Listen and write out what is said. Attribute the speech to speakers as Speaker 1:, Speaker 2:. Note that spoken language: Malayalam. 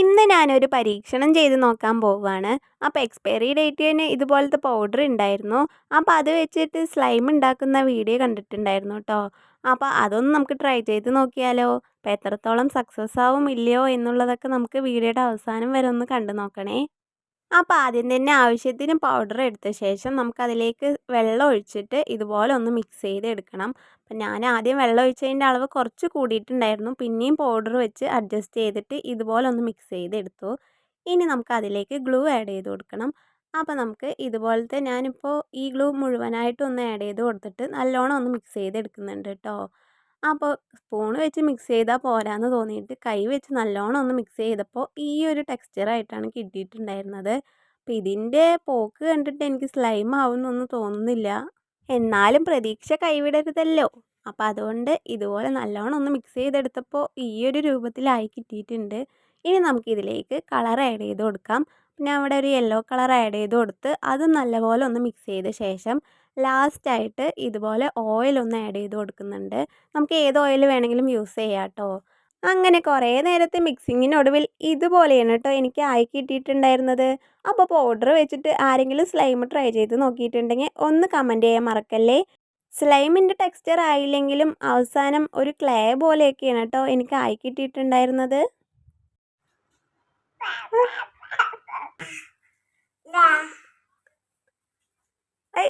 Speaker 1: ഇന്ന് ഞാനൊരു പരീക്ഷണം ചെയ്ത് നോക്കാൻ പോവുകയാണ്. അപ്പോൾ എക്സ്പയറി ഡേറ്റിന് ഇതുപോലത്തെ പൗഡർ ഉണ്ടായിരുന്നു. അപ്പോൾ അത് വെച്ചിട്ട് സ്ലൈം ഉണ്ടാക്കുന്ന വീഡിയോ കണ്ടിട്ടുണ്ടായിരുന്നു കേട്ടോ. അപ്പോൾ അതൊന്ന് നമുക്ക് ട്രൈ ചെയ്ത് നോക്കിയാലോ? അപ്പോൾ എത്രത്തോളം സക്സസ് ആവും ഇല്ലയോ എന്നുള്ളതൊക്കെ നമുക്ക് വീഡിയോയുടെ അവസാനം വരെ ഒന്ന് കണ്ടു നോക്കണേ. അപ്പോൾ ആദ്യം തന്നെ ആവശ്യത്തിന് പൗഡർ എടുത്ത ശേഷം നമുക്കതിലേക്ക് വെള്ളം ഒഴിച്ചിട്ട് ഇതുപോലെ ഒന്ന് മിക്സ് ചെയ്ത് എടുക്കണം. അപ്പം ഞാൻ ആദ്യം വെള്ളം ഒഴിച്ചതിൻ്റെ അളവ് കുറച്ച് കൂടിയിട്ടുണ്ടായിരുന്നു. പിന്നെയും പൗഡർ വെച്ച് അഡ്ജസ്റ്റ് ചെയ്തിട്ട് ഇതുപോലെ ഒന്ന് മിക്സ് ചെയ്തെടുത്തു. ഇനി നമുക്ക് അതിലേക്ക് ഗ്ലൂ ആഡ് ചെയ്ത് കൊടുക്കണം. അപ്പോൾ നമുക്ക് ഇതുപോലത്തെ ഞാനിപ്പോൾ ഈ ഗ്ലൂ മുഴുവനായിട്ടും ഒന്ന് ആഡ് ചെയ്ത് കൊടുത്തിട്ട് നല്ലോണം ഒന്ന് മിക്സ് ചെയ്തെടുക്കുന്നുണ്ട് കേട്ടോ. അപ്പോൾ സ്പൂൺ വെച്ച് മിക്സ് ചെയ്താൽ പോരാന്ന് തോന്നിയിട്ട് കൈ വെച്ച് നല്ലോണം ഒന്ന് മിക്സ് ചെയ്തപ്പോൾ ഈ ഒരു ടെക്സ്ചറായിട്ടാണ് കിട്ടിയിട്ടുണ്ടായിരുന്നത്. അപ്പോൾ ഇതിൻ്റെ പോക്ക് കണ്ടിട്ട് എനിക്ക് സ്ലൈം ആവുമെന്നൊന്നും തോന്നുന്നില്ല. എന്നാലും പ്രതീക്ഷ കൈവിടരുതല്ലോ. അപ്പോൾ അതുകൊണ്ട് ഇതുപോലെ നല്ലോണം ഒന്ന് മിക്സ് ചെയ്തെടുത്തപ്പോൾ ഈ ഒരു രൂപത്തിലായി കിട്ടിയിട്ടുണ്ട്. ഇനി നമുക്കിതിലേക്ക് കളർ ആഡ് ചെയ്ത് കൊടുക്കാം. ഞാൻ ഇവിടെ ഒരു യെല്ലോ കളർ ആഡ് ചെയ്ത് കൊടുത്ത് അത് നല്ലപോലെ ഒന്ന് മിക്സ് ചെയ്ത ശേഷം ലാസ്റ്റായിട്ട് ഇതുപോലെ ഓയിൽ ഒന്ന് ആഡ് ചെയ്ത് കൊടുക്കുന്നുണ്ട്. നമുക്ക് ഏത് ഓയിൽ വേണമെങ്കിലും യൂസ് ചെയ്യാം കേട്ടോ. അങ്ങനെ കുറേ നേരത്തെ മിക്സിങ്ങിനൊടുവിൽ ഇതുപോലെയാണ് കേട്ടോ എനിക്ക് ആയി കിട്ടിയിട്ടുണ്ടായിരുന്നത്. അപ്പോൾ പൗഡർ വെച്ചിട്ട് ആരെങ്കിലും സ്ലൈം ട്രൈ ചെയ്ത് നോക്കിയിട്ടുണ്ടെങ്കിൽ ഒന്ന് കമൻറ്റ് ചെയ്യാൻ മറക്കല്ലേ. സ്ലൈമിൻ്റെ ടെക്സ്ചർ ആയില്ലെങ്കിലും അവസാനം ഒരു ക്ലേ പോലെയൊക്കെയാണ് കേട്ടോ എനിക്ക് ആയി കിട്ടിയിട്ടുണ്ടായിരുന്നത്. ഐ